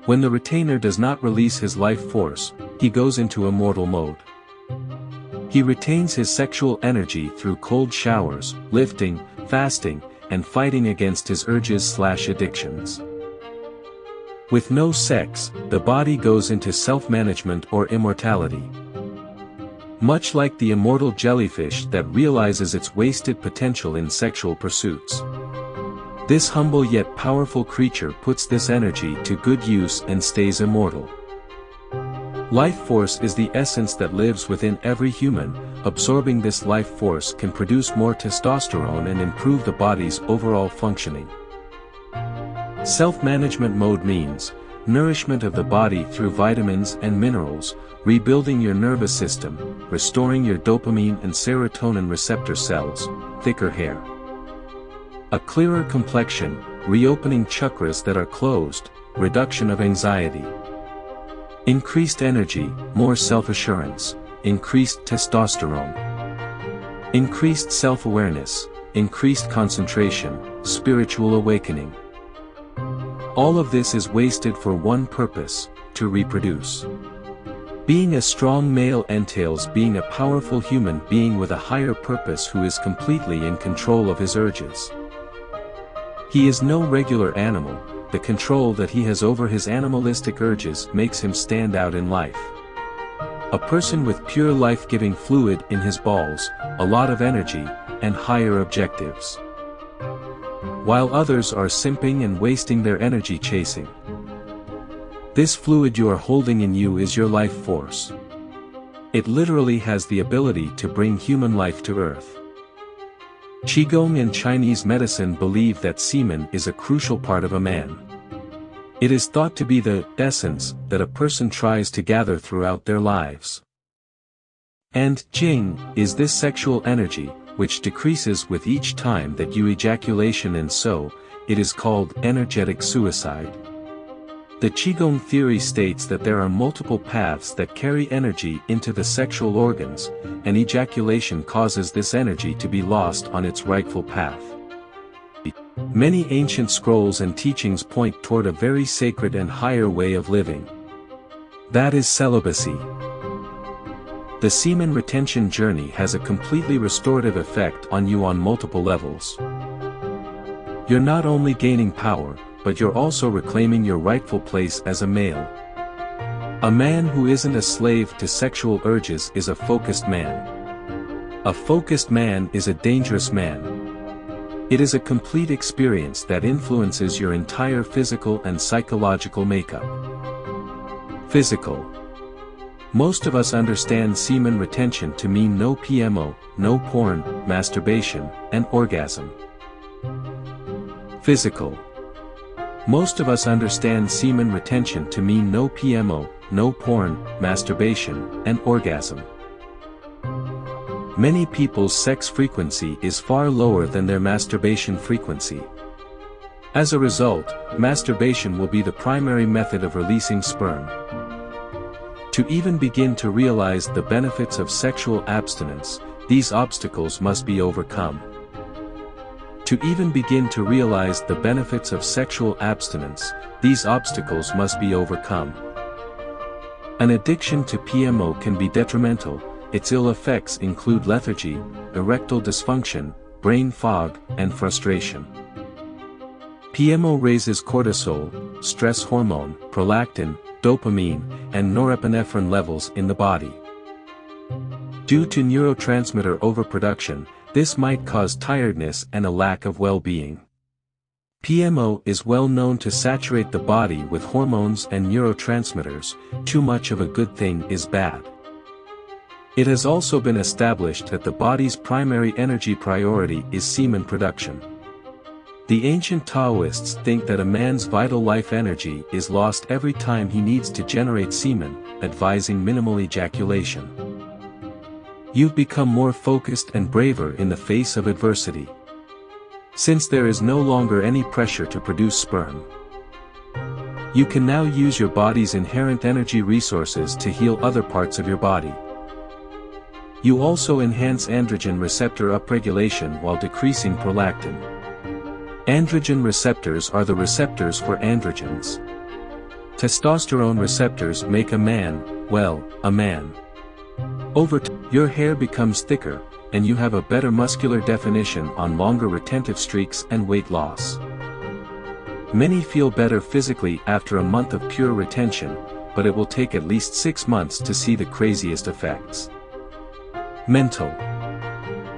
When the retainer does not release his life force, he goes into immortal mode. He retains his sexual energy through cold showers, lifting, fasting, and fighting against his urges/addictions. With no sex, the body goes into self-management or immortality. Much like the immortal jellyfish that realizes its wasted potential in sexual pursuits. This humble yet powerful creature puts this energy to good use and stays immortal. Life force is the essence that lives within every human. Absorbing this life force can produce more testosterone and improve the body's overall functioning. Self-management mode means nourishment of the body through vitamins and minerals, rebuilding your nervous system, restoring your dopamine and serotonin receptor cells, thicker hair, a clearer complexion, reopening chakras that are closed, reduction of anxiety, increased energy, more self-assurance, increased testosterone, increased self-awareness, increased concentration, spiritual awakening. All of this is wasted for one purpose, to reproduce. Being a strong male entails being a powerful human being with a higher purpose who is completely in control of his urges. He is no regular animal. The control that he has over his animalistic urges makes him stand out in life. A person with pure life-giving fluid in his balls, a lot of energy, and higher objectives. While others are simping and wasting their energy chasing. This fluid you are holding in you is your life force. It literally has the ability to bring human life to earth. Qigong and Chinese medicine believe that semen is a crucial part of a man. It is thought to be the essence that a person tries to gather throughout their lives. And Jing is this sexual energy, which decreases with each time that you ejaculation, and so, it is called energetic suicide. The Qigong theory states that there are multiple paths that carry energy into the sexual organs, and ejaculation causes this energy to be lost on its rightful path. Many ancient scrolls and teachings point toward a very sacred and higher way of living. That is celibacy. The semen retention journey has a completely restorative effect on you on multiple levels. You're not only gaining power, but you're also reclaiming your rightful place as a male. A man who isn't a slave to sexual urges is a focused man. A focused man is a dangerous man. It is a complete experience that influences your entire physical and psychological makeup. Physical. Most of us understand semen retention to mean no PMO, no porn, masturbation, and orgasm. Physical. Most of us understand semen retention to mean no PMO, no porn, masturbation, and orgasm. Many people's sex frequency is far lower than their masturbation frequency. As a result, masturbation will be the primary method of releasing sperm. To even begin to realize the benefits of sexual abstinence, these obstacles must be overcome. To even begin to realize the benefits of sexual abstinence, these obstacles must be overcome. An addiction to PMO can be detrimental. Its ill effects include lethargy, erectile dysfunction, brain fog, and frustration. PMO raises cortisol, stress hormone, prolactin, dopamine, and norepinephrine levels in the body. Due to neurotransmitter overproduction, this might cause tiredness and a lack of well-being. PMO is well known to saturate the body with hormones and neurotransmitters. Too much of a good thing is bad. It has also been established that the body's primary energy priority is semen production. The ancient Taoists think that a man's vital life energy is lost every time he needs to generate semen, advising minimal ejaculation. You've become more focused and braver in the face of adversity. Since there is no longer any pressure to produce sperm, you can now use your body's inherent energy resources to heal other parts of your body. You also enhance androgen receptor upregulation while decreasing prolactin. Androgen receptors are the receptors for androgens. Testosterone receptors make a man, well, a man. Over time, your hair becomes thicker, and you have a better muscular definition on longer retentive streaks and weight loss. Many feel better physically after a month of pure retention, but it will take at least 6 months to see the craziest effects. Mental.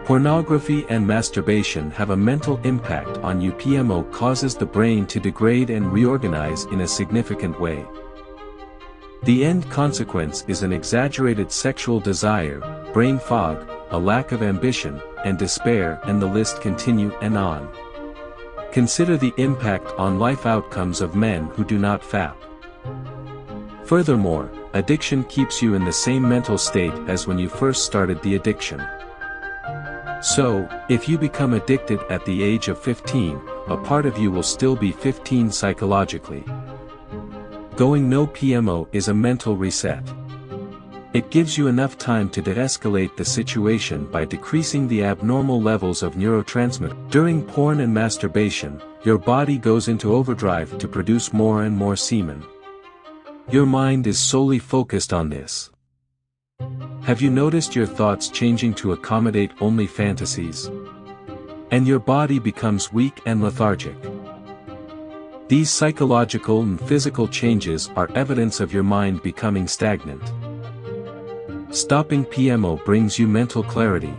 Pornography and masturbation have a mental impact on you. PMO causes the brain to degrade and reorganize in a significant way. The end consequence is an exaggerated sexual desire, brain fog, a lack of ambition, and despair, and the list continue and on. Consider the impact on life outcomes of men who do not fap. Furthermore, addiction keeps you in the same mental state as when you first started the addiction. So, if you become addicted at the age of 15, a part of you will still be 15 psychologically. Going no PMO is a mental reset. It gives you enough time to de-escalate the situation by decreasing the abnormal levels of neurotransmitter. During porn and masturbation, your body goes into overdrive to produce more and more semen. Your mind is solely focused on this. Have you noticed your thoughts changing to accommodate only fantasies? And your body becomes weak and lethargic. These psychological and physical changes are evidence of your mind becoming stagnant. Stopping PMO brings you mental clarity.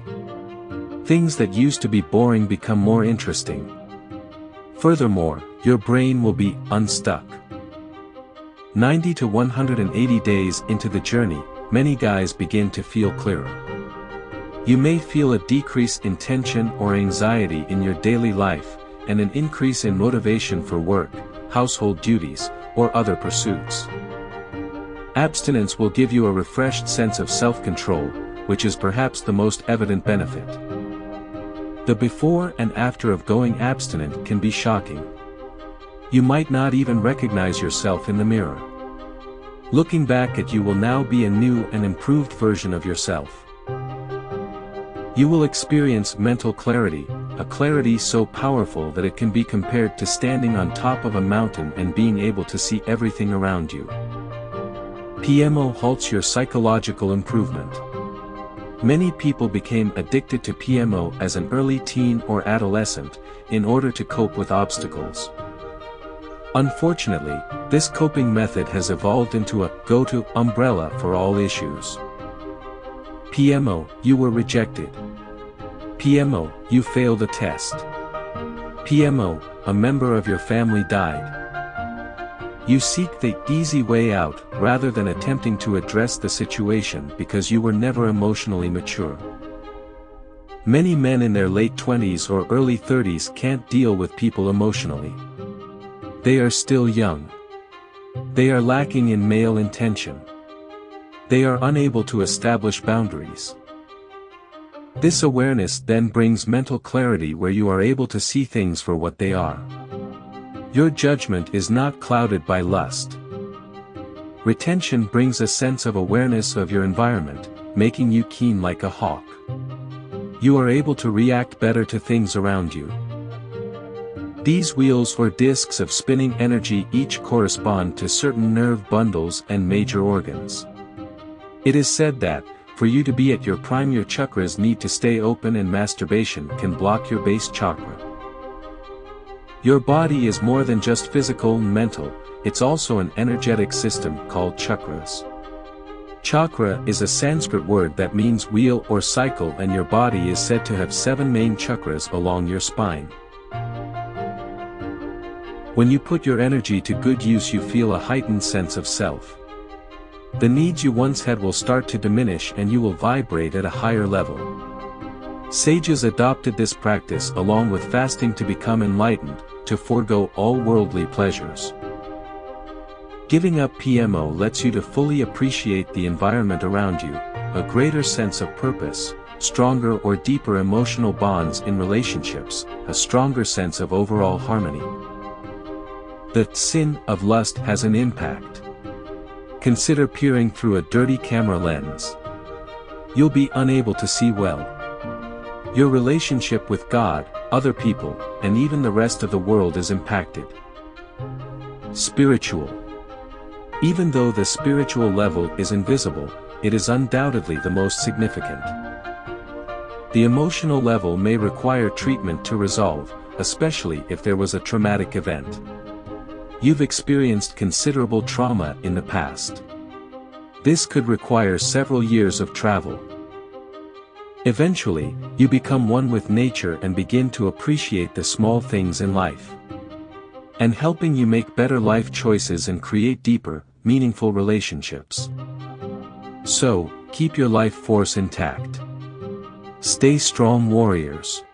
Things that used to be boring become more interesting. Furthermore, your brain will be unstuck. 90 to 180 days into the journey, many guys begin to feel clearer. You may feel a decrease in tension or anxiety in your daily life, and an increase in motivation for work, household duties, or other pursuits. Abstinence will give you a refreshed sense of self-control, which is perhaps the most evident benefit. The before and after of going abstinent can be shocking. You might not even recognize yourself in the mirror. Looking back at you will now be a new and improved version of yourself. You will experience mental clarity, a clarity so powerful that it can be compared to standing on top of a mountain and being able to see everything around you. PMO halts your psychological improvement. Many people became addicted to PMO as an early teen or adolescent, in order to cope with obstacles. Unfortunately, this coping method has evolved into a go-to umbrella for all issues. PMO, you were rejected. PMO, you failed a test. PMO, a member of your family died. You seek the easy way out, rather than attempting to address the situation because you were never emotionally mature. Many men in their late 20s or early 30s can't deal with people emotionally. They are still young. They are lacking in male intention. They are unable to establish boundaries. This awareness then brings mental clarity where you are able to see things for what they are. Your judgment is not clouded by lust. Retention brings a sense of awareness of your environment, making you keen like a hawk. You are able to react better to things around you. These wheels or discs of spinning energy each correspond to certain nerve bundles and major organs. It is said that, for you to be at your prime, your chakras need to stay open, and masturbation can block your base chakra. Your body is more than just physical and mental, it's also an energetic system called chakras. Chakra is a Sanskrit word that means wheel or cycle, and your body is said to have 7 main chakras along your spine. When you put your energy to good use, you feel a heightened sense of self. The needs you once had will start to diminish, and you will vibrate at a higher level. Sages adopted this practice along with fasting to become enlightened, to forego all worldly pleasures. Giving up PMO lets you to fully appreciate the environment around you, a greater sense of purpose, stronger or deeper emotional bonds in relationships, a stronger sense of overall harmony. The sin of lust has an impact. Consider peering through a dirty camera lens. You'll be unable to see well. Your relationship with God, other people, and even the rest of the world is impacted. Spiritual. Even though the spiritual level is invisible, it is undoubtedly the most significant. The emotional level may require treatment to resolve, especially if there was a traumatic event. You've experienced considerable trauma in the past. This could require several years of travel. Eventually, you become one with nature and begin to appreciate the small things in life, and helping you make better life choices and create deeper, meaningful relationships. So, keep your life force intact. Stay strong, warriors.